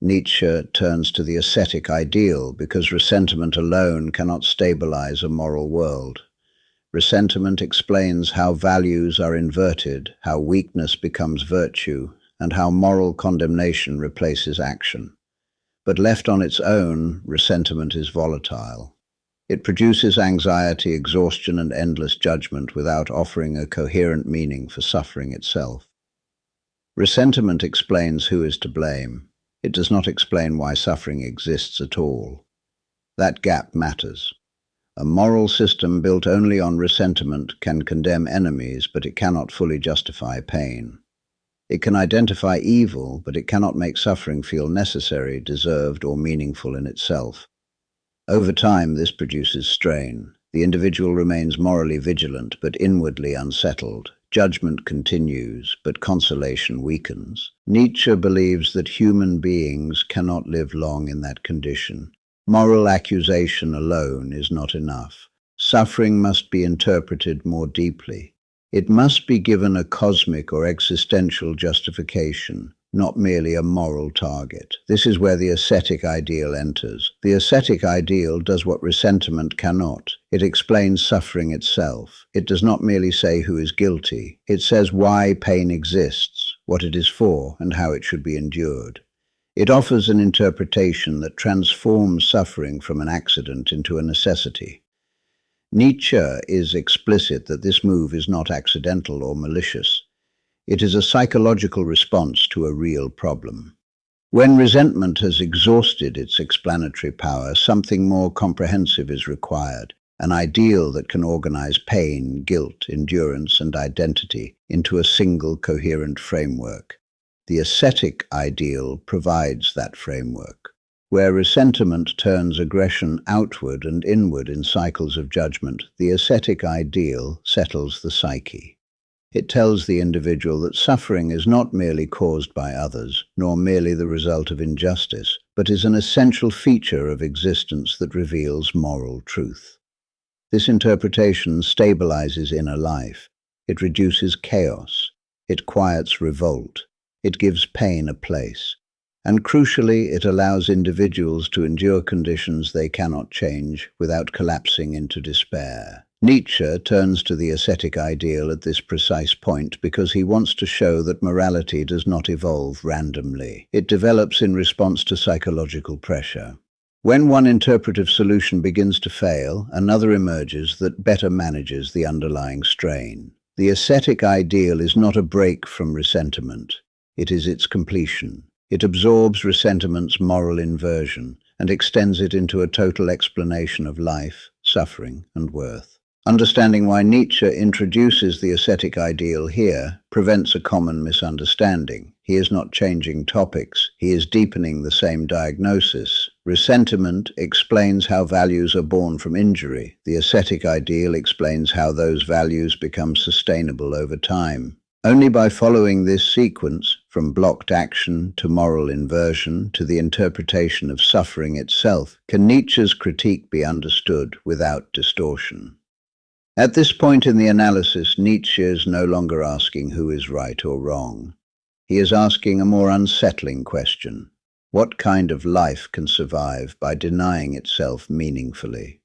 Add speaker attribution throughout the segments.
Speaker 1: Nietzsche turns to the ascetic ideal because resentment alone cannot stabilize a moral world. Resentment explains how values are inverted, how weakness becomes virtue, and how moral condemnation replaces action. But left on its own, resentment is volatile. It produces anxiety, exhaustion, and endless judgment without offering a coherent meaning for suffering itself. Resentment explains who is to blame. It does not explain why suffering exists at all. That gap matters. A moral system built only on resentment can condemn enemies, but it cannot fully justify pain. It can identify evil, but it cannot make suffering feel necessary, deserved, or meaningful in itself. Over time, this produces strain. The individual remains morally vigilant, but inwardly unsettled. Judgment continues, but consolation weakens. Nietzsche believes that human beings cannot live long in that condition. Moral accusation alone is not enough. Suffering must be interpreted more deeply. It must be given a cosmic or existential justification, not merely a moral target. This is where the ascetic ideal enters. The ascetic ideal does what resentment cannot. It explains suffering itself. It does not merely say who is guilty. It says why pain exists, what it is for, and how it should be endured. It offers an interpretation that transforms suffering from an accident into a necessity. Nietzsche is explicit that this move is not accidental or malicious. It is a psychological response to a real problem. When resentment has exhausted its explanatory power, something more comprehensive is required, an ideal that can organize pain, guilt, endurance, and identity into a single coherent framework. The ascetic ideal provides that framework, where resentment turns aggression outward and inward in cycles of judgment. The ascetic ideal settles the psyche. It tells the individual that suffering is not merely caused by others, nor merely the result of injustice, but is an essential feature of existence that reveals moral truth. This interpretation stabilizes inner life. It reduces chaos. It quiets revolt. It gives pain a place. And crucially, it allows individuals to endure conditions they cannot change without collapsing into despair. Nietzsche turns to the ascetic ideal at this precise point because he wants to show that morality does not evolve randomly. It develops in response to psychological pressure. When one interpretive solution begins to fail, another emerges that better manages the underlying strain. The ascetic ideal is not a break from resentment. It is its completion. It absorbs resentment's moral inversion and extends it into a total explanation of life, suffering, and worth. Understanding why Nietzsche introduces the ascetic ideal here prevents a common misunderstanding. He is not changing topics, he is deepening the same diagnosis. Resentment explains how values are born from injury. The ascetic ideal explains how those values become sustainable over time. Only by following this sequence, from blocked action to moral inversion to the interpretation of suffering itself, can Nietzsche's critique be understood without distortion. At this point in the analysis, Nietzsche is no longer asking who is right or wrong. He is asking a more unsettling question. What kind of life can survive by denying itself meaningfully?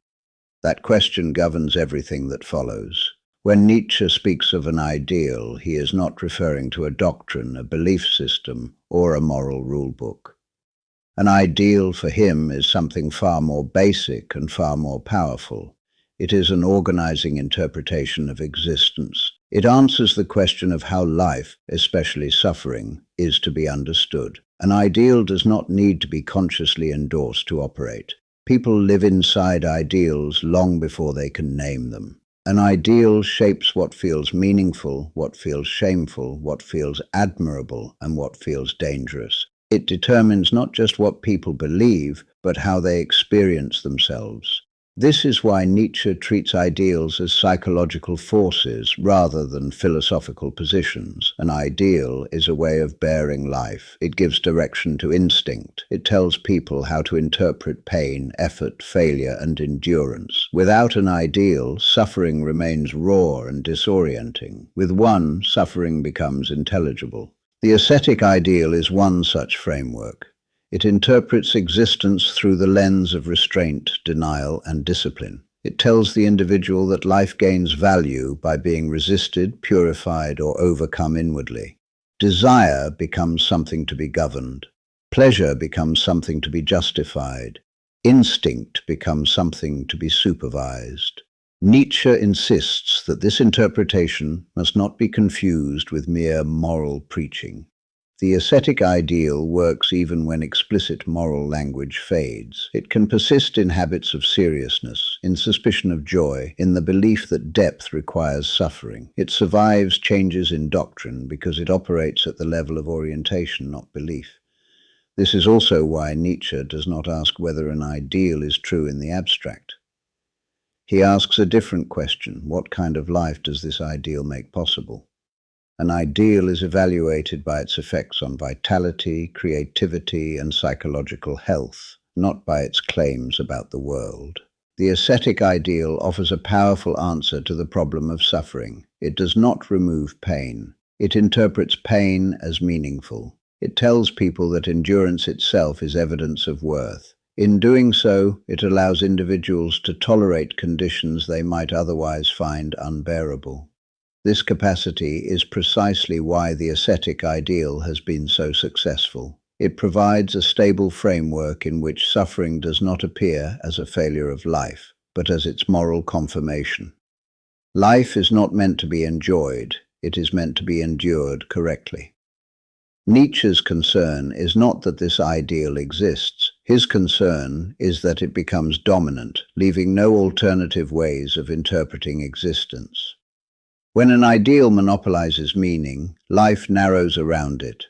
Speaker 1: That question governs everything that follows. When Nietzsche speaks of an ideal, he is not referring to a doctrine, a belief system, or a moral rulebook. An ideal for him is something far more basic and far more powerful. It is an organizing interpretation of existence. It answers the question of how life, especially suffering, is to be understood. An ideal does not need to be consciously endorsed to operate. People live inside ideals long before they can name them. An ideal shapes what feels meaningful, what feels shameful, what feels admirable, and what feels dangerous. It determines not just what people believe, but how they experience themselves. This is why Nietzsche treats ideals as psychological forces rather than philosophical positions. An ideal is a way of bearing life. It gives direction to instinct. It tells people how to interpret pain, effort, failure, and endurance. Without an ideal, suffering remains raw and disorienting. With one, suffering becomes intelligible. The ascetic ideal is one such framework. It interprets existence through the lens of restraint, denial, and discipline. It tells the individual that life gains value by being resisted, purified, or overcome inwardly. Desire becomes something to be governed. Pleasure becomes something to be justified. Instinct becomes something to be supervised. Nietzsche insists that this interpretation must not be confused with mere moral preaching. The ascetic ideal works even when explicit moral language fades. It can persist in habits of seriousness, in suspicion of joy, in the belief that depth requires suffering. It survives changes in doctrine because it operates at the level of orientation, not belief. This is also why Nietzsche does not ask whether an ideal is true in the abstract. He asks a different question: what kind of life does this ideal make possible? An ideal is evaluated by its effects on vitality, creativity, and psychological health, not by its claims about the world. The ascetic ideal offers a powerful answer to the problem of suffering. It does not remove pain. It interprets pain as meaningful. It tells people that endurance itself is evidence of worth. In doing so, it allows individuals to tolerate conditions they might otherwise find unbearable. This capacity is precisely why the ascetic ideal has been so successful. It provides a stable framework in which suffering does not appear as a failure of life, but as its moral confirmation. Life is not meant to be enjoyed, it is meant to be endured correctly. Nietzsche's concern is not that this ideal exists. His concern is that it becomes dominant, leaving no alternative ways of interpreting existence. When an ideal monopolizes meaning, life narrows around it.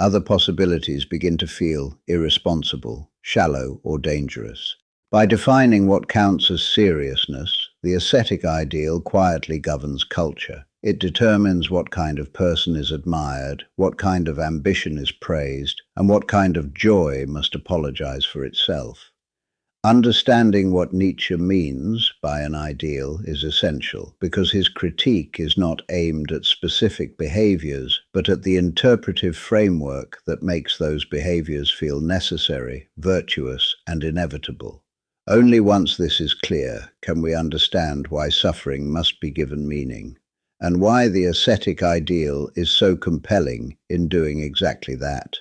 Speaker 1: Other possibilities begin to feel irresponsible, shallow, or dangerous. By defining what counts as seriousness, the ascetic ideal quietly governs culture. It determines what kind of person is admired, what kind of ambition is praised, and what kind of joy must apologize for itself. Understanding what Nietzsche means by an ideal is essential, because his critique is not aimed at specific behaviors, but at the interpretive framework that makes those behaviors feel necessary, virtuous, and inevitable. Only once this is clear can we understand why suffering must be given meaning, and why the ascetic ideal is so compelling in doing exactly that.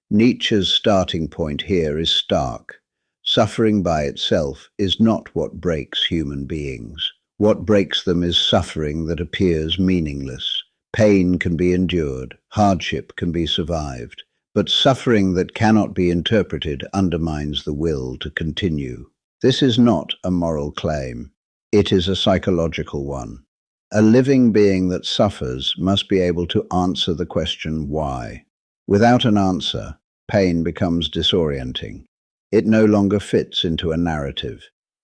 Speaker 1: Nietzsche's starting point here is stark. Suffering by itself is not what breaks human beings. What breaks them is suffering that appears meaningless. Pain can be endured, hardship can be survived, but suffering that cannot be interpreted undermines the will to continue. This is not a moral claim. It is a psychological one. A living being that suffers must be able to answer the question why. Without an answer, pain becomes disorienting. It no longer fits into a narrative.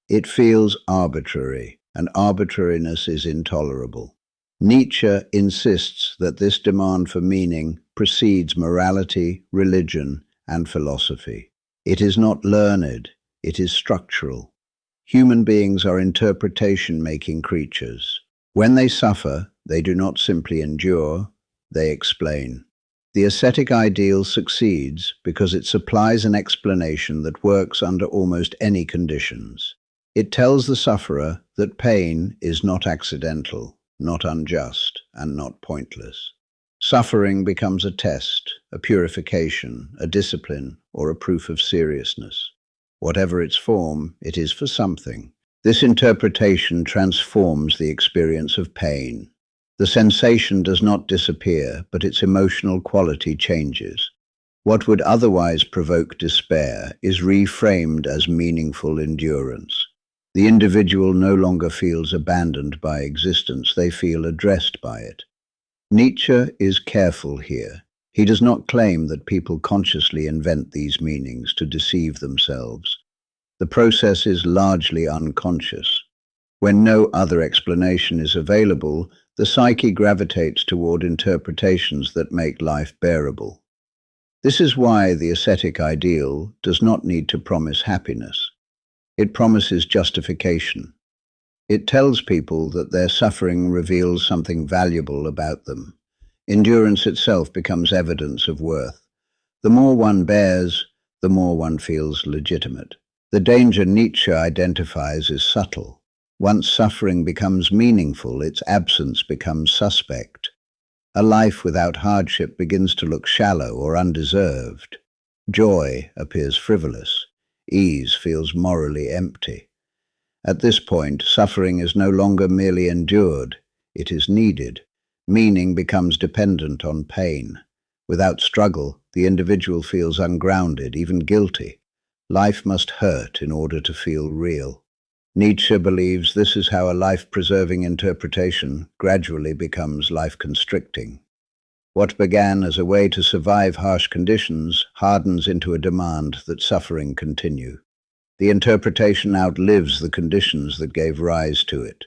Speaker 1: It feels arbitrary, and arbitrariness is intolerable. Nietzsche insists that this demand for meaning precedes morality, religion, and philosophy. It is not learned, it is structural. Human beings are interpretation-making creatures. When they suffer, they do not simply endure, they explain. The ascetic ideal succeeds because it supplies an explanation that works under almost any conditions. It tells the sufferer that pain is not accidental, not unjust, and not pointless. Suffering becomes a test, a purification, a discipline, or a proof of seriousness. Whatever its form, it is for something. This interpretation transforms the experience of pain. The sensation does not disappear, but its emotional quality changes. What would otherwise provoke despair is reframed as meaningful endurance. The individual no longer feels abandoned by existence, they feel addressed by it. Nietzsche is careful here. He does not claim that people consciously invent these meanings to deceive themselves. The process is largely unconscious. When no other explanation is available, the psyche gravitates toward interpretations that make life bearable. This is why the ascetic ideal does not need to promise happiness. It promises justification. It tells people that their suffering reveals something valuable about them. Endurance itself becomes evidence of worth. The more one bears, the more one feels legitimate. The danger Nietzsche identifies is subtle. Once suffering becomes meaningful, its absence becomes suspect. A life without hardship begins to look shallow or undeserved. Joy appears frivolous. Ease feels morally empty. At this point, suffering is no longer merely endured, it is needed. Meaning becomes dependent on pain. Without struggle, the individual feels ungrounded, even guilty. Life must hurt in order to feel real. Nietzsche believes this is how a life-preserving interpretation gradually becomes life-constricting. What began as a way to survive harsh conditions hardens into a demand that suffering continue. The interpretation outlives the conditions that gave rise to it.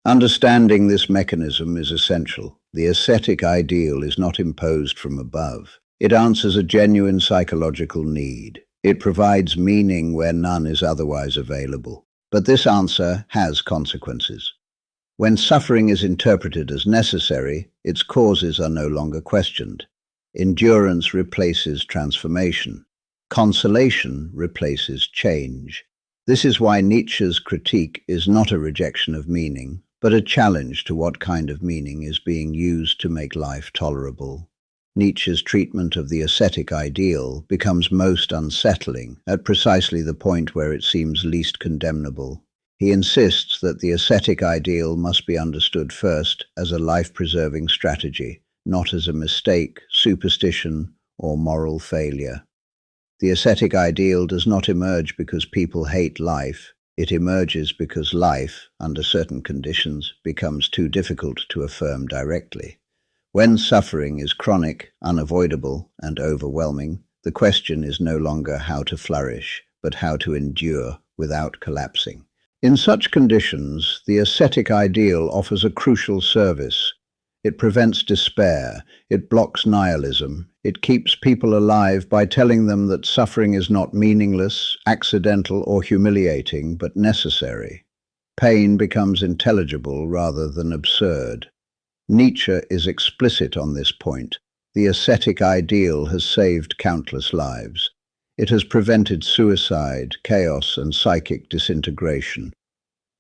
Speaker 1: Understanding this mechanism is essential. The ascetic ideal is not imposed from above. It answers a genuine psychological need. It provides meaning where none is otherwise available. But this answer has consequences. When suffering is interpreted as necessary, its causes are no longer questioned. Endurance replaces transformation. Consolation replaces change. This is why Nietzsche's critique is not a rejection of meaning, but a challenge to what kind of meaning is being used to make life tolerable. Nietzsche's treatment of the ascetic ideal becomes most unsettling at precisely the point where it seems least condemnable. He insists that the ascetic ideal must be understood first as a life-preserving strategy, not as a mistake, superstition, or moral failure. The ascetic ideal does not emerge because people hate life. It emerges because life, under certain conditions, becomes too difficult to affirm directly. When suffering is chronic, unavoidable, and overwhelming, the question is no longer how to flourish, but how to endure without collapsing. In such conditions, the ascetic ideal offers a crucial service. It prevents despair, it blocks nihilism, it keeps people alive by telling them that suffering is not meaningless, accidental, or humiliating, but necessary. Pain becomes intelligible rather than absurd. Nietzsche is explicit on this point. The ascetic ideal has saved countless lives. It has prevented suicide, chaos, and psychic disintegration.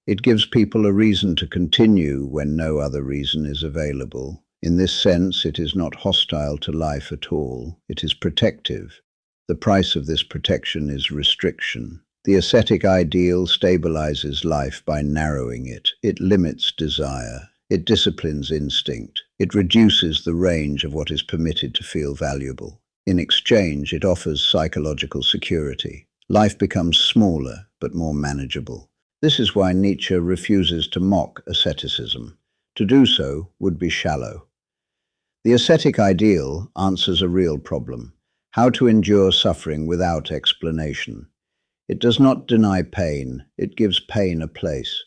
Speaker 1: It gives people a reason to continue when no other reason is available. In this sense, it is not hostile to life at all. It is protective. The price of this protection is restriction. The ascetic ideal stabilises life by narrowing it. It limits desire. It disciplines instinct. It reduces the range of what is permitted to feel valuable. In exchange, it offers psychological security. Life becomes smaller, but more manageable. This is why Nietzsche refuses to mock asceticism. To do so would be shallow. The ascetic ideal answers a real problem: how to endure suffering without explanation. It does not deny pain, it gives pain a place.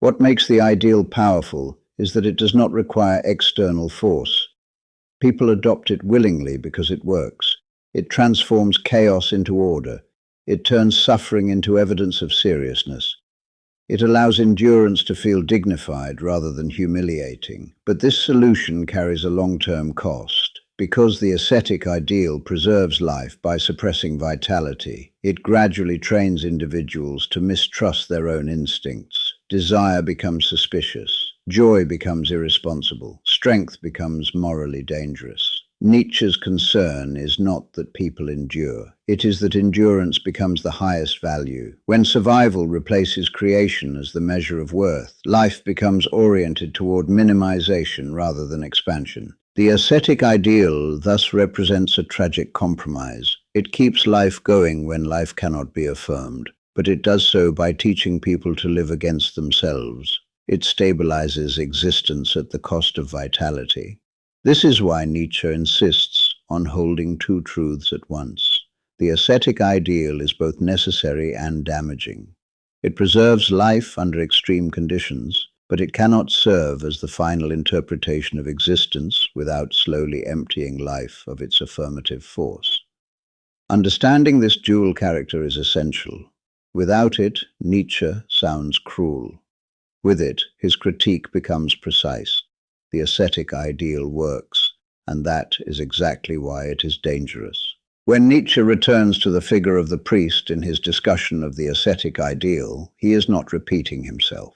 Speaker 1: What makes the ideal powerful is that it does not require external force. People adopt it willingly because it works. It transforms chaos into order. It turns suffering into evidence of seriousness. It allows endurance to feel dignified rather than humiliating. But this solution carries a long-term cost. Because the ascetic ideal preserves life by suppressing vitality, it gradually trains individuals to mistrust their own instincts. Desire becomes suspicious. Joy becomes irresponsible. Strength becomes morally dangerous. Nietzsche's concern is not that people endure. It is that endurance becomes the highest value. When survival replaces creation as the measure of worth, life becomes oriented toward minimization rather than expansion. The ascetic ideal thus represents a tragic compromise. It keeps life going when life cannot be affirmed, but it does so by teaching people to live against themselves. It stabilizes existence at the cost of vitality. This is why Nietzsche insists on holding two truths at once. The ascetic ideal is both necessary and damaging. It preserves life under extreme conditions, but it cannot serve as the final interpretation of existence without slowly emptying life of its affirmative force. Understanding this dual character is essential. Without it, Nietzsche sounds cruel. With it, his critique becomes precise. The ascetic ideal works, and that is exactly why it is dangerous. When Nietzsche returns to the figure of the priest in his discussion of the ascetic ideal, he is not repeating himself.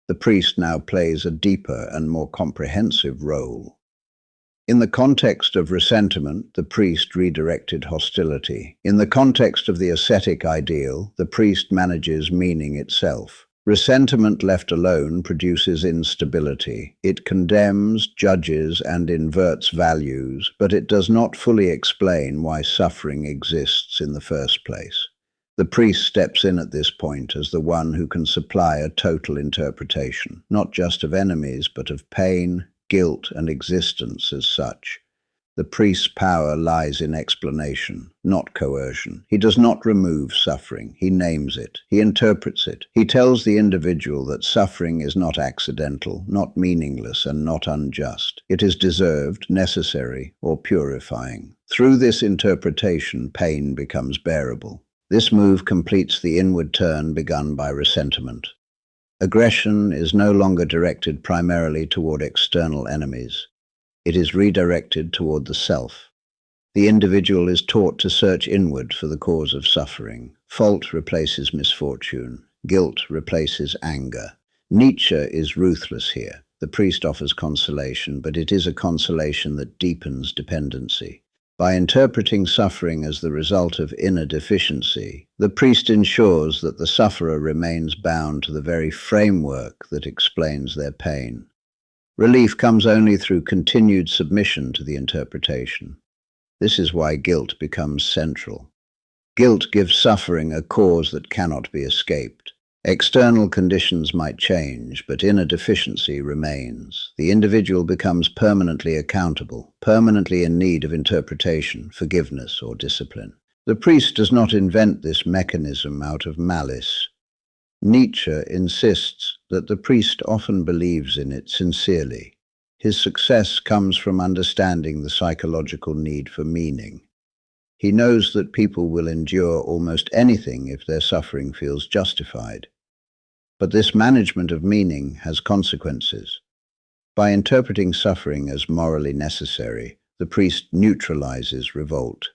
Speaker 1: The priest now plays a deeper and more comprehensive role. In the context of resentment, the priest redirected hostility. In the context of the ascetic ideal, the priest manages meaning itself. Resentment left alone produces instability. It condemns, judges, and inverts values, but it does not fully explain why suffering exists in the first place. The priest steps in at this point as the one who can supply a total interpretation, not just of enemies, but of pain, guilt, and existence as such. The priest's power lies in explanation, not coercion. He does not remove suffering. He names it. He interprets it. He tells the individual that suffering is not accidental, not meaningless, and not unjust. It is deserved, necessary, or purifying. Through this interpretation, pain becomes bearable. This move completes the inward turn begun by resentment. Aggression is no longer directed primarily toward external enemies. It is redirected toward the self. The individual is taught to search inward for the cause of suffering. Fault replaces misfortune. Guilt replaces anger. Nietzsche is ruthless here. The priest offers consolation, but it is a consolation that deepens dependency. By interpreting suffering as the result of inner deficiency, the priest ensures that the sufferer remains bound to the very framework that explains their pain. Relief comes only through continued submission to the interpretation. This is why guilt becomes central. Guilt gives suffering a cause that cannot be escaped. External conditions might change, but inner deficiency remains. The individual becomes permanently accountable, permanently in need of interpretation, forgiveness, or discipline. The priest does not invent this mechanism out of malice. Nietzsche insists that the priest often believes in it sincerely. His success comes from understanding the psychological need for meaning. He knows that people will endure almost anything if their suffering feels justified. But this management of meaning has consequences. By interpreting suffering as morally necessary, the priest neutralizes revolt.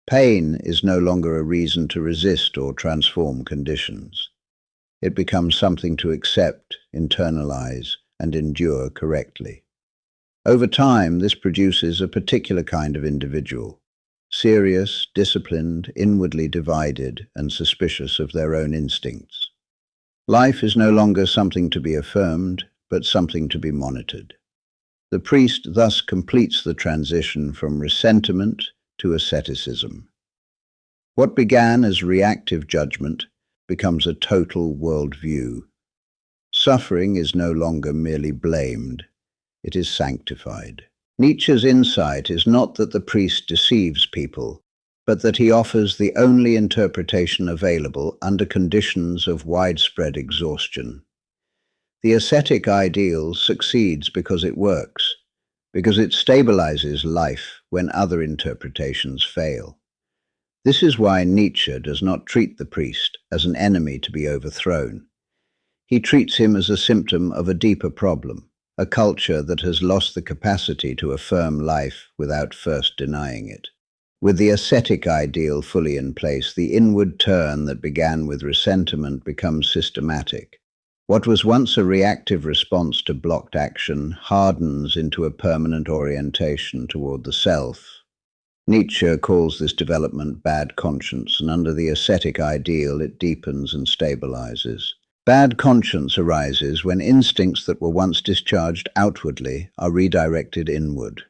Speaker 1: Pain is no longer a reason to resist or transform conditions. It becomes something to accept, internalize, and endure correctly. Over time, this produces a particular kind of individual, serious, disciplined, inwardly divided, and suspicious of their own instincts. Life is no longer something to be affirmed, but something to be monitored. The priest thus completes the transition from resentment to asceticism. What began as reactive judgment becomes a total worldview. Suffering is no longer merely blamed, it is sanctified. Nietzsche's insight is not that the priest deceives people, but that he offers the only interpretation available under conditions of widespread exhaustion. The ascetic ideal succeeds because it works, because it stabilizes life when other interpretations fail. This is why Nietzsche does not treat the priest as an enemy to be overthrown. He treats him as a symptom of a deeper problem, a culture that has lost the capacity to affirm life without first denying it. With the ascetic ideal fully in place, the inward turn that began with resentment becomes systematic. What was once a reactive response to blocked action hardens into a permanent orientation toward the self. Nietzsche calls this development bad conscience, and under the ascetic ideal it deepens and stabilizes. Bad conscience arises when instincts that were once discharged outwardly are redirected inward.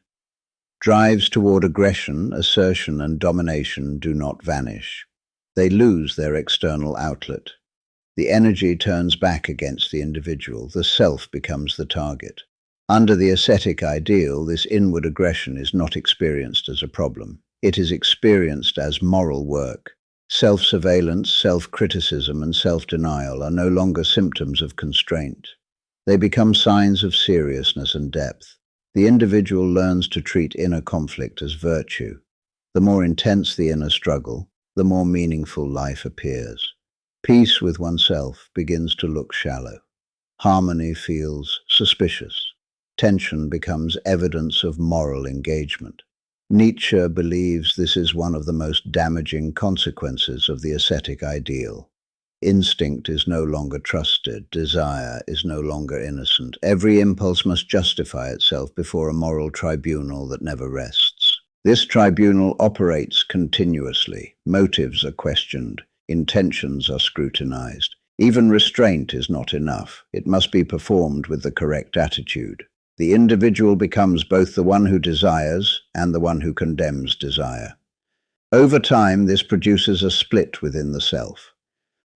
Speaker 1: Drives toward aggression, assertion, and domination do not vanish. They lose their external outlet. The energy turns back against the individual. The self becomes the target. Under the ascetic ideal, this inward aggression is not experienced as a problem. It is experienced as moral work. Self-surveillance, self-criticism, and self-denial are no longer symptoms of constraint. They become signs of seriousness and depth. The individual learns to treat inner conflict as virtue. The more intense the inner struggle, the more meaningful life appears. Peace with oneself begins to look shallow. Harmony feels suspicious. Tension becomes evidence of moral engagement. Nietzsche believes this is one of the most damaging consequences of the ascetic ideal. Instinct is no longer trusted, desire is no longer innocent. Every impulse must justify itself before a moral tribunal that never rests. This tribunal operates continuously. Motives are questioned, intentions are scrutinized. Even restraint is not enough. It must be performed with the correct attitude. The individual becomes both the one who desires and the one who condemns desire. Over time, this produces a split within the self.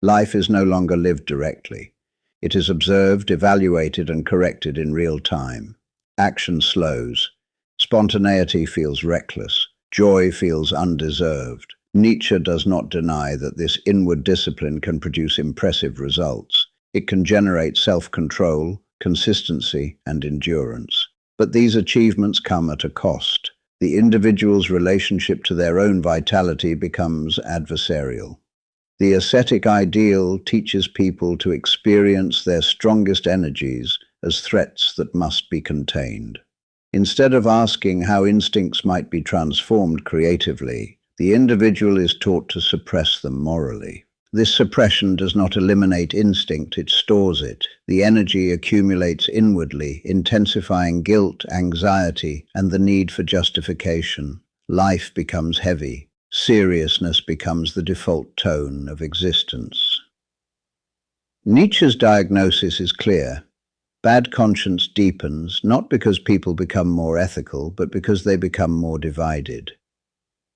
Speaker 1: Life is no longer lived directly. It is observed, evaluated, and corrected in real time. Action slows. Spontaneity feels reckless. Joy feels undeserved. Nietzsche does not deny that this inward discipline can produce impressive results. It can generate self-control, consistency, and endurance. But these achievements come at a cost. The individual's relationship to their own vitality becomes adversarial. The ascetic ideal teaches people to experience their strongest energies as threats that must be contained. Instead of asking how instincts might be transformed creatively, the individual is taught to suppress them morally. This suppression does not eliminate instinct, it stores it. The energy accumulates inwardly, intensifying guilt, anxiety, and the need for justification. Life becomes heavy. Seriousness becomes the default tone of existence. Nietzsche's diagnosis is clear. Bad conscience deepens, not because people become more ethical, but because they become more divided.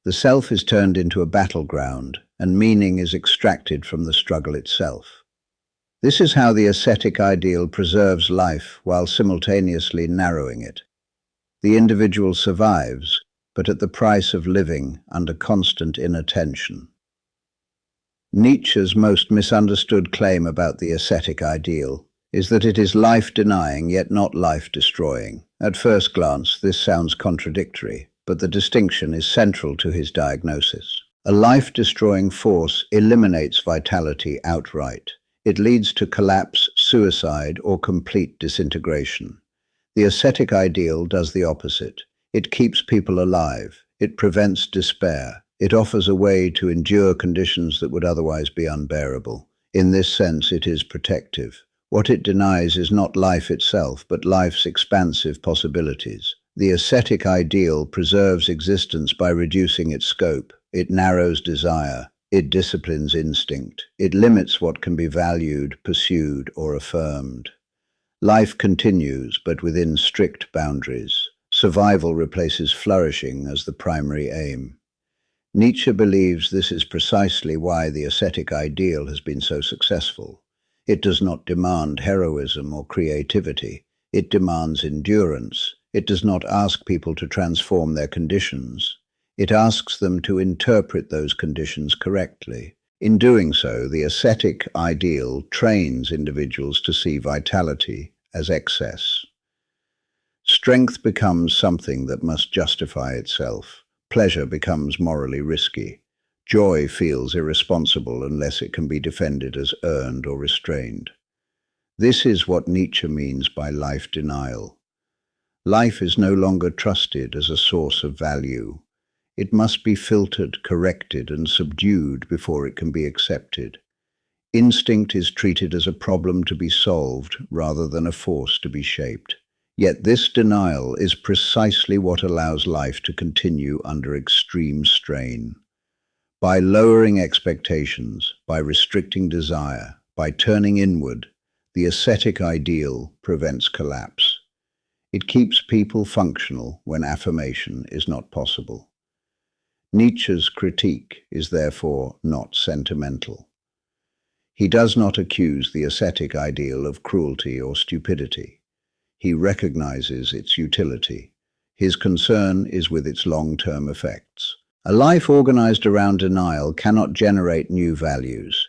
Speaker 1: The self is turned into a battleground, and meaning is extracted from the struggle itself. This is how the ascetic ideal preserves life while simultaneously narrowing it. The individual survives, but at the price of living under constant inattention. Nietzsche's most misunderstood claim about the ascetic ideal is that it is life-denying yet not life-destroying. At first glance, this sounds contradictory, but the distinction is central to his diagnosis. A life-destroying force eliminates vitality outright. It leads to collapse, suicide, or complete disintegration. The ascetic ideal does the opposite. It keeps people alive. It prevents despair. It offers a way to endure conditions that would otherwise be unbearable. In this sense, it is protective. What it denies is not life itself, but life's expansive possibilities. The ascetic ideal preserves existence by reducing its scope. It narrows desire. It disciplines instinct. It limits what can be valued, pursued, or affirmed. Life continues, but within strict boundaries. Survival replaces flourishing as the primary aim. Nietzsche believes this is precisely why the ascetic ideal has been so successful. It does not demand heroism or creativity. It demands endurance. It does not ask people to transform their conditions. It asks them to interpret those conditions correctly. In doing so, the ascetic ideal trains individuals to see vitality as excess. Strength becomes something that must justify itself. Pleasure becomes morally risky. Joy feels irresponsible unless it can be defended as earned or restrained. This is what Nietzsche means by life denial. Life is no longer trusted as a source of value. It must be filtered, corrected, and subdued before it can be accepted. Instinct is treated as a problem to be solved rather than a force to be shaped. Yet this denial is precisely what allows life to continue under extreme strain. By lowering expectations, by restricting desire, by turning inward, the ascetic ideal prevents collapse. It keeps people functional when affirmation is not possible. Nietzsche's critique is therefore not sentimental. He does not accuse the ascetic ideal of cruelty or stupidity. He recognizes its utility. His concern is with its long-term effects. A life organized around denial cannot generate new values.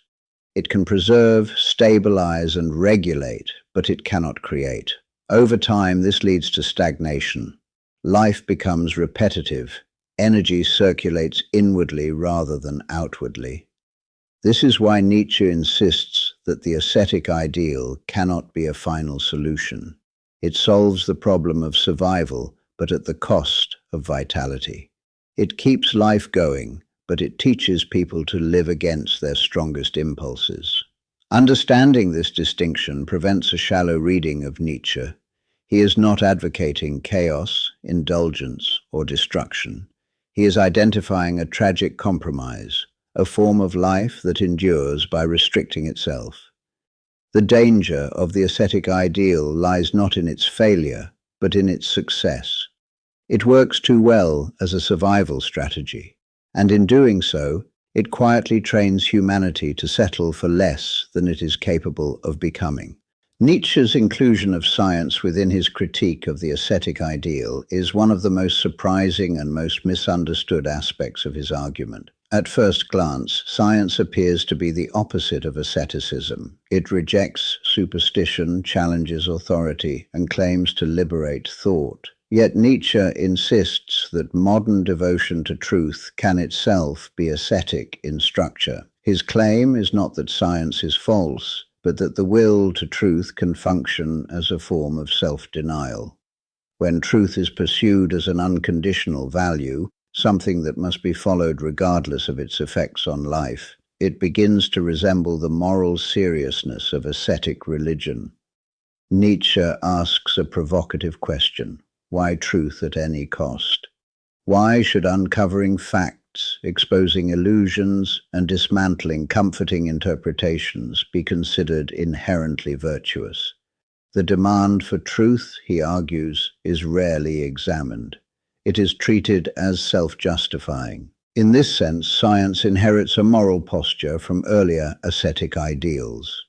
Speaker 1: It can preserve, stabilize, and regulate, but it cannot create. Over time, this leads to stagnation. Life becomes repetitive. Energy circulates inwardly rather than outwardly. This is why Nietzsche insists that the ascetic ideal cannot be a final solution. It solves the problem of survival, but at the cost of vitality. It keeps life going, but it teaches people to live against their strongest impulses. Understanding this distinction prevents a shallow reading of Nietzsche. He is not advocating chaos, indulgence, or destruction. He is identifying a tragic compromise, a form of life that endures by restricting itself. The danger of the ascetic ideal lies not in its failure, but in its success. It works too well as a survival strategy, and in doing so, it quietly trains humanity to settle for less than it is capable of becoming. Nietzsche's inclusion of science within his critique of the ascetic ideal is one of the most surprising and most misunderstood aspects of his argument. At first glance, science appears to be the opposite of asceticism. It rejects superstition, challenges authority, and claims to liberate thought. Yet Nietzsche insists that modern devotion to truth can itself be ascetic in structure. His claim is not that science is false, but that the will to truth can function as a form of self-denial. When truth is pursued as an unconditional value, something that must be followed regardless of its effects on life, it begins to resemble the moral seriousness of ascetic religion. Nietzsche asks a provocative question: why truth at any cost? Why should uncovering facts, exposing illusions, and dismantling comforting interpretations be considered inherently virtuous? The demand for truth, he argues, is rarely examined. It is treated as self-justifying. In this sense, science inherits a moral posture from earlier ascetic ideals.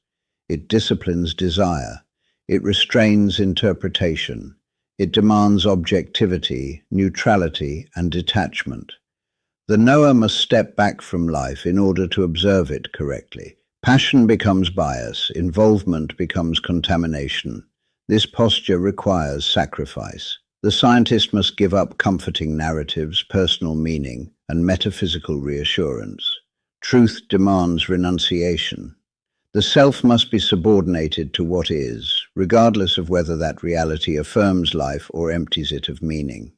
Speaker 1: It disciplines desire. It restrains interpretation. It demands objectivity, neutrality, and detachment. The knower must step back from life in order to observe it correctly. Passion becomes bias. Involvement becomes contamination. This posture requires sacrifice. The scientist must give up comforting narratives, personal meaning, and metaphysical reassurance. Truth demands renunciation. The self must be subordinated to what is, regardless of whether that reality affirms life or empties it of meaning.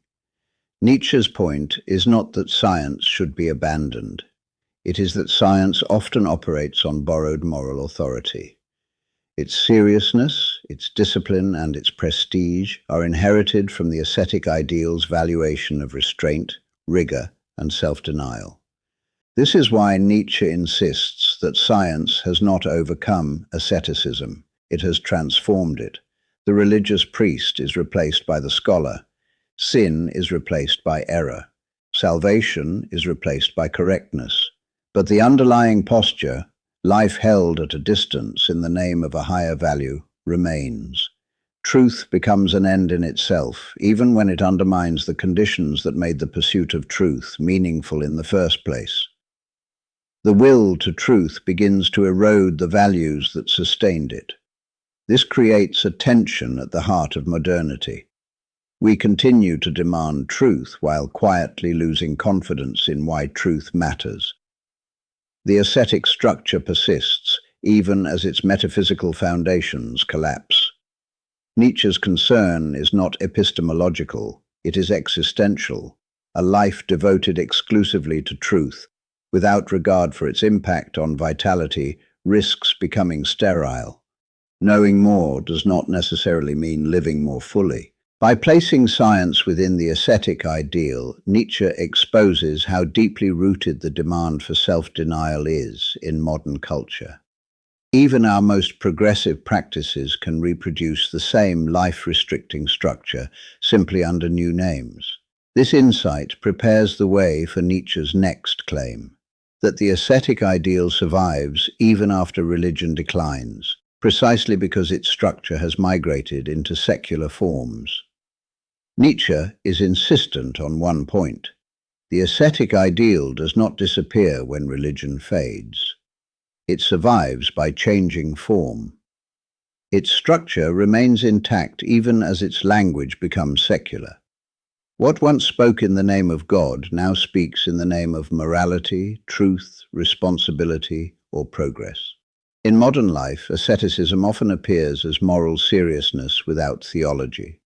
Speaker 1: Nietzsche's point is not that science should be abandoned. It is that science often operates on borrowed moral authority. Its seriousness, its discipline, and its prestige are inherited from the ascetic ideal's valuation of restraint, rigor, and self-denial. This is why Nietzsche insists that science has not overcome asceticism. It has transformed it. The religious priest is replaced by the scholar. Sin is replaced by error. Salvation is replaced by correctness. But the underlying posture, life held at a distance in the name of a higher value, remains. Truth becomes an end in itself, even when it undermines the conditions that made the pursuit of truth meaningful in the first place. The will to truth begins to erode the values that sustained it. This creates a tension at the heart of modernity. We continue to demand truth while quietly losing confidence in why truth matters. The ascetic structure persists, even as its metaphysical foundations collapse. Nietzsche's concern is not epistemological, it is existential, a life devoted exclusively to truth, without regard for its impact on vitality, risks becoming sterile. Knowing more does not necessarily mean living more fully. By placing science within the ascetic ideal, Nietzsche exposes how deeply rooted the demand for self-denial is in modern culture. Even our most progressive practices can reproduce the same life-restricting structure, simply under new names. This insight prepares the way for Nietzsche's next claim, that the ascetic ideal survives even after religion declines, precisely because its structure has migrated into secular forms. Nietzsche is insistent on one point. The ascetic ideal does not disappear when religion fades. It survives by changing form. Its structure remains intact even as its language becomes secular. What once spoke in the name of God now speaks in the name of morality, truth, responsibility, or progress. In modern life, asceticism often appears as moral seriousness without theology.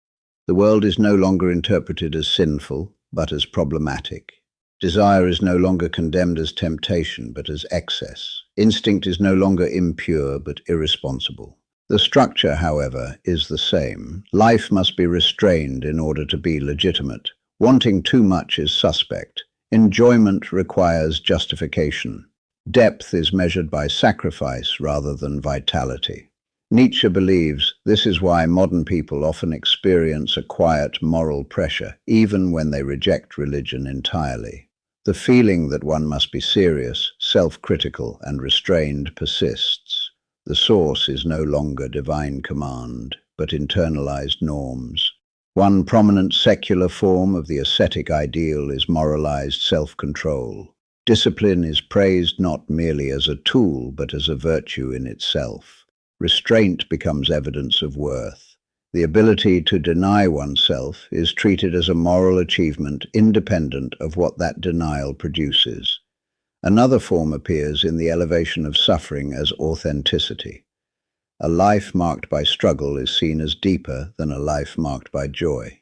Speaker 1: The world is no longer interpreted as sinful, but as problematic. Desire is no longer condemned as temptation, but as excess. Instinct is no longer impure, but irresponsible. The structure, however, is the same. Life must be restrained in order to be legitimate. Wanting too much is suspect. Enjoyment requires justification. Depth is measured by sacrifice rather than vitality. Nietzsche believes this is why modern people often experience a quiet moral pressure, even when they reject religion entirely. The feeling that one must be serious, self-critical, and restrained persists. The source is no longer divine command, but internalized norms. One prominent secular form of the ascetic ideal is moralized self-control. Discipline is praised not merely as a tool, but as a virtue in itself. Restraint becomes evidence of worth. The ability to deny oneself is treated as a moral achievement independent of what that denial produces. Another form appears in the elevation of suffering as authenticity. A life marked by struggle is seen as deeper than a life marked by joy.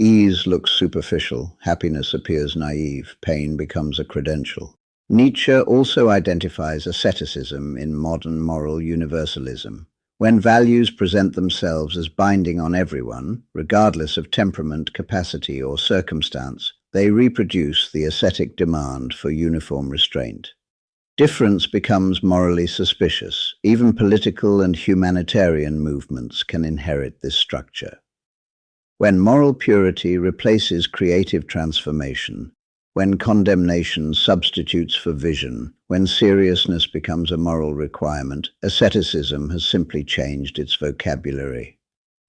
Speaker 1: Ease looks superficial, happiness appears naive, pain becomes a credential. Nietzsche also identifies asceticism in modern moral universalism. When values present themselves as binding on everyone, regardless of temperament, capacity, or circumstance, they reproduce the ascetic demand for uniform restraint. Difference becomes morally suspicious. Even political and humanitarian movements can inherit this structure. When moral purity replaces creative transformation, when condemnation substitutes for vision, when seriousness becomes a moral requirement, asceticism has simply changed its vocabulary.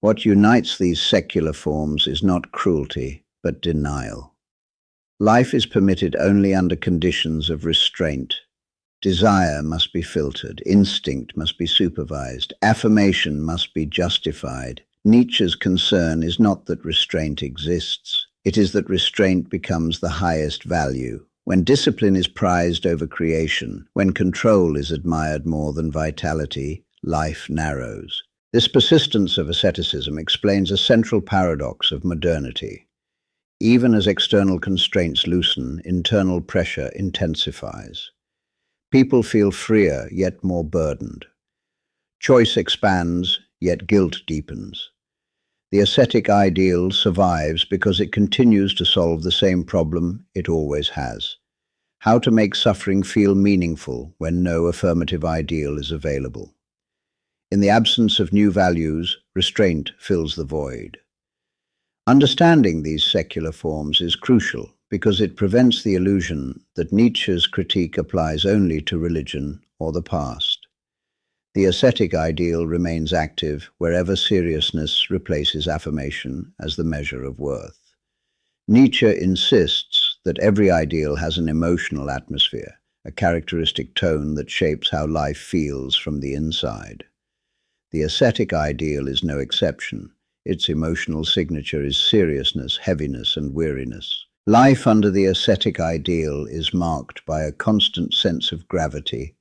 Speaker 1: What unites these secular forms is not cruelty, but denial. Life is permitted only under conditions of restraint. Desire must be filtered, instinct must be supervised, affirmation must be justified. Nietzsche's concern is not that restraint exists. It is that restraint becomes the highest value. When discipline is prized over creation, when control is admired more than vitality, life narrows. This persistence of asceticism explains a central paradox of modernity. Even as external constraints loosen, internal pressure intensifies. People feel freer, yet more burdened. Choice expands, yet guilt deepens. The ascetic ideal survives because it continues to solve the same problem it always has: how to make suffering feel meaningful when no affirmative ideal is available. In the absence of new values, restraint fills the void. Understanding these secular forms is crucial because it prevents the illusion that Nietzsche's critique applies only to religion or the past. The ascetic ideal remains active wherever seriousness replaces affirmation as the measure of worth. Nietzsche insists that every ideal has an emotional atmosphere, a characteristic tone that shapes how life feels from the inside. The ascetic ideal is no exception. Its emotional signature is seriousness, heaviness, and weariness. Life under the ascetic ideal is marked by a constant sense of gravity.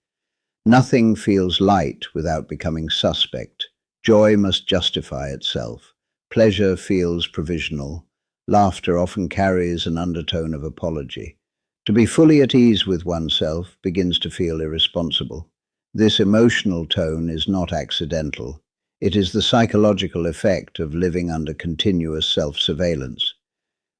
Speaker 1: Nothing feels light without becoming suspect. Joy must justify itself. Pleasure feels provisional. Laughter often carries an undertone of apology. To be fully at ease with oneself begins to feel irresponsible. This emotional tone is not accidental. It is the psychological effect of living under continuous self-surveillance.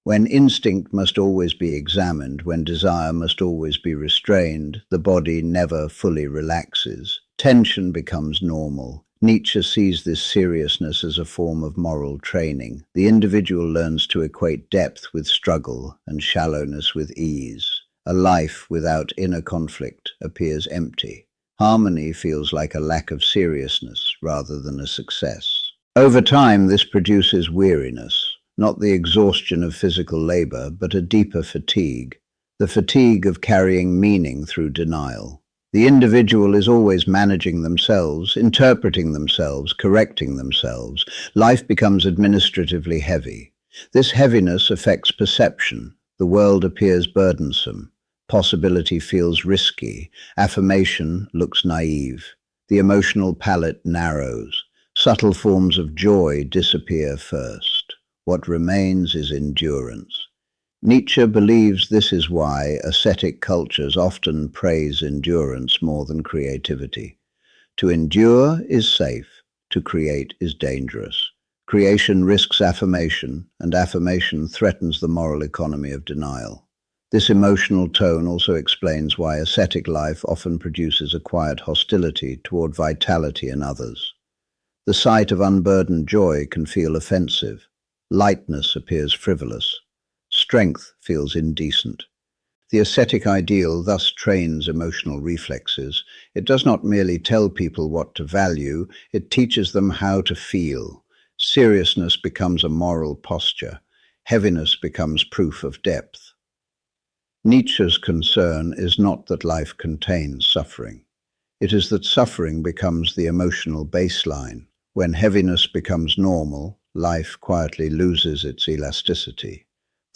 Speaker 1: When instinct must always be examined, when desire must always be restrained, the body never fully relaxes. Tension becomes normal. Nietzsche sees this seriousness as a form of moral training. The individual learns to equate depth with struggle and shallowness with ease. A life without inner conflict appears empty. Harmony feels like a lack of seriousness rather than a success. Over time, this produces weariness. Not the exhaustion of physical labor, but a deeper fatigue, the fatigue of carrying meaning through denial. The individual is always managing themselves, interpreting themselves, correcting themselves. Life becomes administratively heavy. This heaviness affects perception. The world appears burdensome. Possibility feels risky. Affirmation looks naive. The emotional palette narrows. Subtle forms of joy disappear first. What remains is endurance. Nietzsche believes this is why ascetic cultures often praise endurance more than creativity. To endure is safe, to create is dangerous. Creation risks affirmation, and affirmation threatens the moral economy of denial. This emotional tone also explains why ascetic life often produces a quiet hostility toward vitality in others. The sight of unburdened joy can feel offensive. Lightness appears frivolous. Strength feels indecent. The ascetic ideal thus trains emotional reflexes. It does not merely tell people what to value, it teaches them how to feel. Seriousness becomes a moral posture. Heaviness becomes proof of depth. Nietzsche's concern is not that life contains suffering. It is that suffering becomes the emotional baseline. When heaviness becomes normal, life quietly loses its elasticity.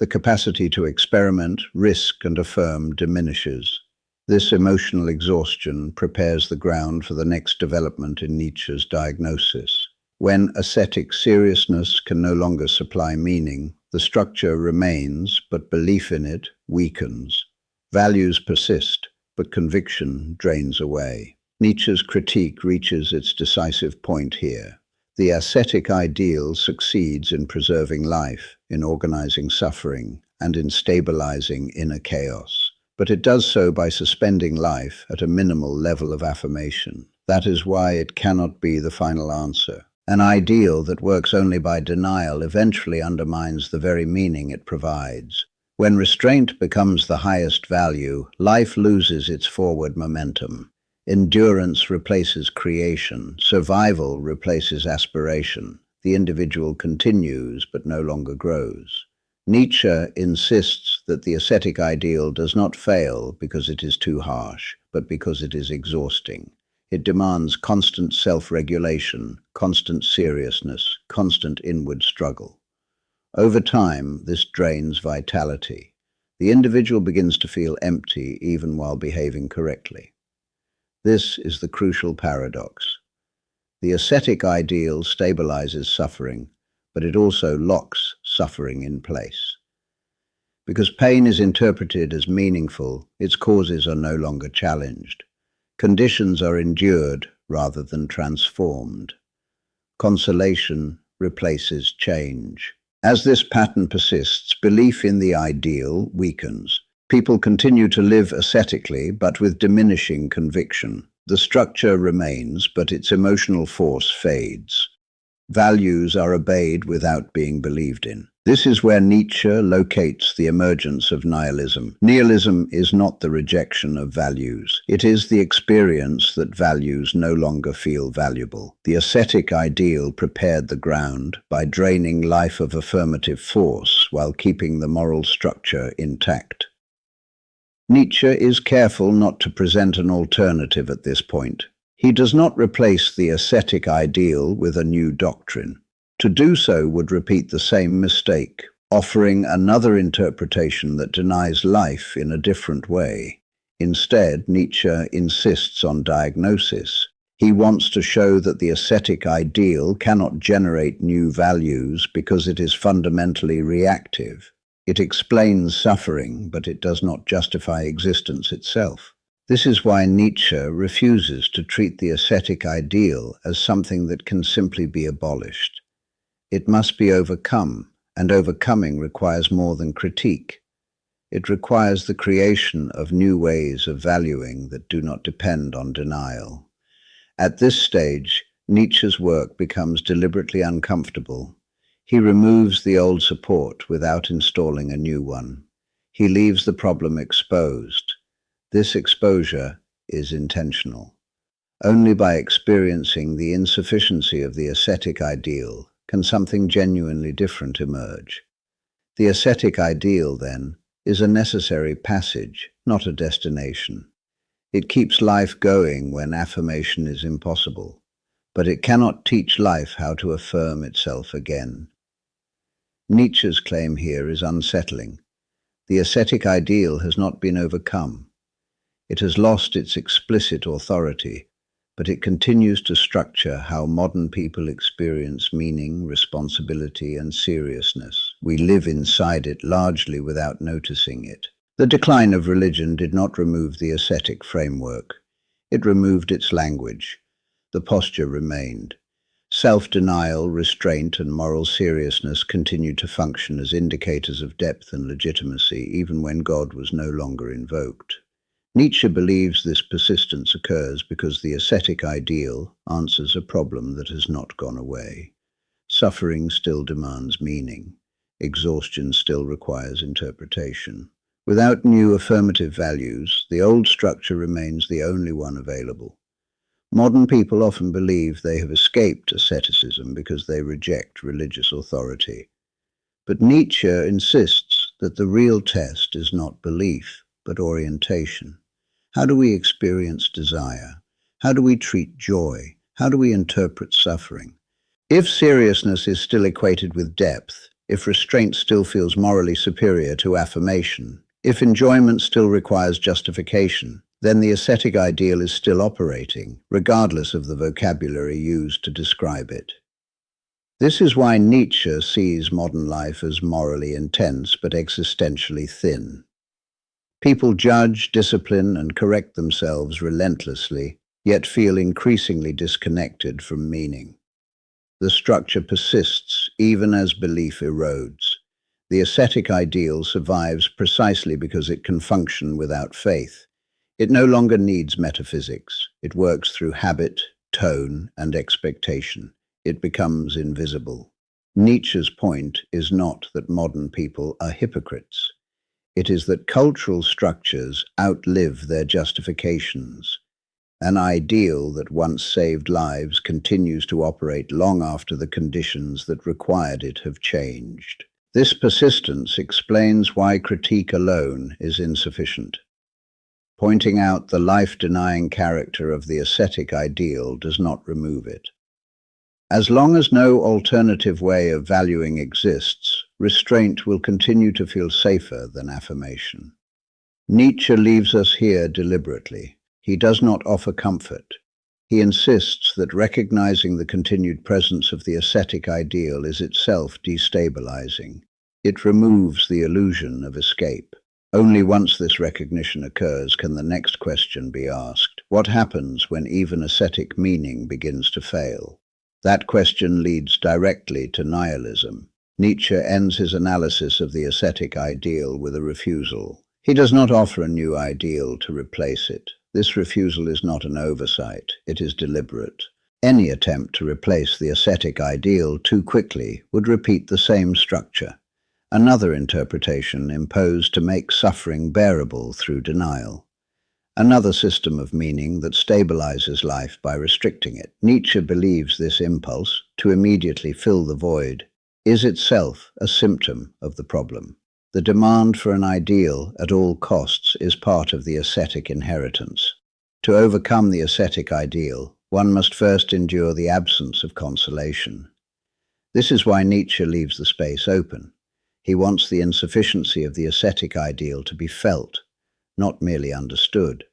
Speaker 1: The capacity to experiment, risk, and affirm diminishes. This emotional exhaustion prepares the ground for the next development in Nietzsche's diagnosis. When ascetic seriousness can no longer supply meaning, the structure remains, but belief in it weakens. Values persist, but conviction drains away. Nietzsche's critique reaches its decisive point here. The ascetic ideal succeeds in preserving life, in organizing suffering, and in stabilizing inner chaos. But it does so by suspending life at a minimal level of affirmation. That is why it cannot be the final answer. An ideal that works only by denial eventually undermines the very meaning it provides. When restraint becomes the highest value, life loses its forward momentum. Endurance replaces creation, survival replaces aspiration. The individual continues but no longer grows. Nietzsche insists that the ascetic ideal does not fail because it is too harsh, but because it is exhausting. It demands constant self-regulation, constant seriousness, constant inward struggle. Over time, this drains vitality. The individual begins to feel empty even while behaving correctly. This is the crucial paradox. The ascetic ideal stabilizes suffering, but it also locks suffering in place. Because pain is interpreted as meaningful, its causes are no longer challenged. Conditions are endured rather than transformed. Consolation replaces change. As this pattern persists, belief in the ideal weakens. People continue to live ascetically, but with diminishing conviction. The structure remains, but its emotional force fades. Values are obeyed without being believed in. This is where Nietzsche locates the emergence of nihilism. Nihilism is not the rejection of values. It is the experience that values no longer feel valuable. The ascetic ideal prepared the ground by draining life of affirmative force while keeping the moral structure intact. Nietzsche is careful not to present an alternative at this point. He does not replace the ascetic ideal with a new doctrine. To do so would repeat the same mistake, offering another interpretation that denies life in a different way. Instead, Nietzsche insists on diagnosis. He wants to show that the ascetic ideal cannot generate new values because it is fundamentally reactive. It explains suffering, but it does not justify existence itself. This is why Nietzsche refuses to treat the ascetic ideal as something that can simply be abolished. It must be overcome, and overcoming requires more than critique. It requires the creation of new ways of valuing that do not depend on denial. At this stage, Nietzsche's work becomes deliberately uncomfortable. He removes the old support without installing a new one. He leaves the problem exposed. This exposure is intentional. Only by experiencing the insufficiency of the ascetic ideal can something genuinely different emerge. The ascetic ideal, then, is a necessary passage, not a destination. It keeps life going when affirmation is impossible, but it cannot teach life how to affirm itself again. Nietzsche's claim here is unsettling. The ascetic ideal has not been overcome. It has lost its explicit authority, but it continues to structure how modern people experience meaning, responsibility, and seriousness. We live inside it largely without noticing it. The decline of religion did not remove the ascetic framework. It removed its language. The posture remained. Self-denial, restraint, and moral seriousness continued to function as indicators of depth and legitimacy, even when God was no longer invoked. Nietzsche believes this persistence occurs because the ascetic ideal answers a problem that has not gone away. Suffering still demands meaning. Exhaustion still requires interpretation. Without new affirmative values, the old structure remains the only one available. Modern people often believe they have escaped asceticism because they reject religious authority. But Nietzsche insists that the real test is not belief, but orientation. How do we experience desire? How do we treat joy? How do we interpret suffering? If seriousness is still equated with depth, if restraint still feels morally superior to affirmation, if enjoyment still requires justification, then the ascetic ideal is still operating, regardless of the vocabulary used to describe it. This is why Nietzsche sees modern life as morally intense but existentially thin. People judge, discipline, and correct themselves relentlessly, yet feel increasingly disconnected from meaning. The structure persists even as belief erodes. The ascetic ideal survives precisely because it can function without faith. It no longer needs metaphysics. It works through habit, tone, and expectation. It becomes invisible. Nietzsche's point is not that modern people are hypocrites. It is that cultural structures outlive their justifications. An ideal that once saved lives continues to operate long after the conditions that required it have changed. This persistence explains why critique alone is insufficient. Pointing out the life-denying character of the ascetic ideal does not remove it. As long as no alternative way of valuing exists, restraint will continue to feel safer than affirmation. Nietzsche leaves us here deliberately. He does not offer comfort. He insists that recognizing the continued presence of the ascetic ideal is itself destabilizing. It removes the illusion of escape. Only once this recognition occurs can the next question be asked: what happens when even ascetic meaning begins to fail? That question leads directly to nihilism. Nietzsche ends his analysis of the ascetic ideal with a refusal. He does not offer a new ideal to replace it. This refusal is not an oversight, it is deliberate. Any attempt to replace the ascetic ideal too quickly would repeat the same structure. Another interpretation imposed to make suffering bearable through denial. Another system of meaning that stabilizes life by restricting it. Nietzsche believes this impulse, to immediately fill the void, is itself a symptom of the problem. The demand for an ideal at all costs is part of the ascetic inheritance. To overcome the ascetic ideal, one must first endure the absence of consolation. This is why Nietzsche leaves the space open. He wants the insufficiency of the ascetic ideal to be felt, not merely understood.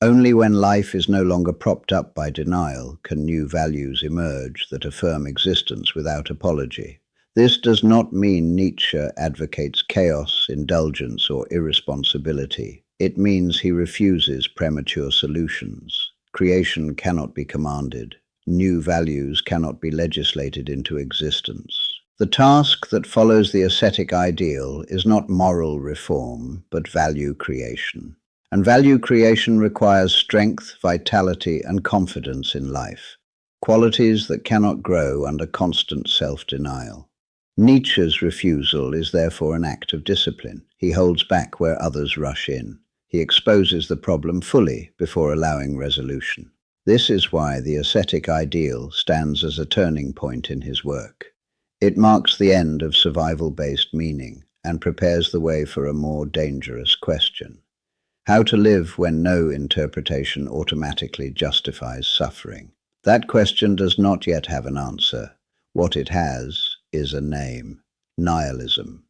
Speaker 1: Only when life is no longer propped up by denial can new values emerge that affirm existence without apology. This does not mean Nietzsche advocates chaos, indulgence, or irresponsibility. It means he refuses premature solutions. Creation cannot be commanded. New values cannot be legislated into existence. The task that follows the ascetic ideal is not moral reform, but value creation. And value creation requires strength, vitality, and confidence in life, qualities that cannot grow under constant self-denial. Nietzsche's refusal is therefore an act of discipline. He holds back where others rush in. He exposes the problem fully before allowing resolution. This is why the ascetic ideal stands as a turning point in his work. It marks the end of survival-based meaning and prepares the way for a more dangerous question: how to live when no interpretation automatically justifies suffering. That question does not yet have an answer. What it has is a name: nihilism.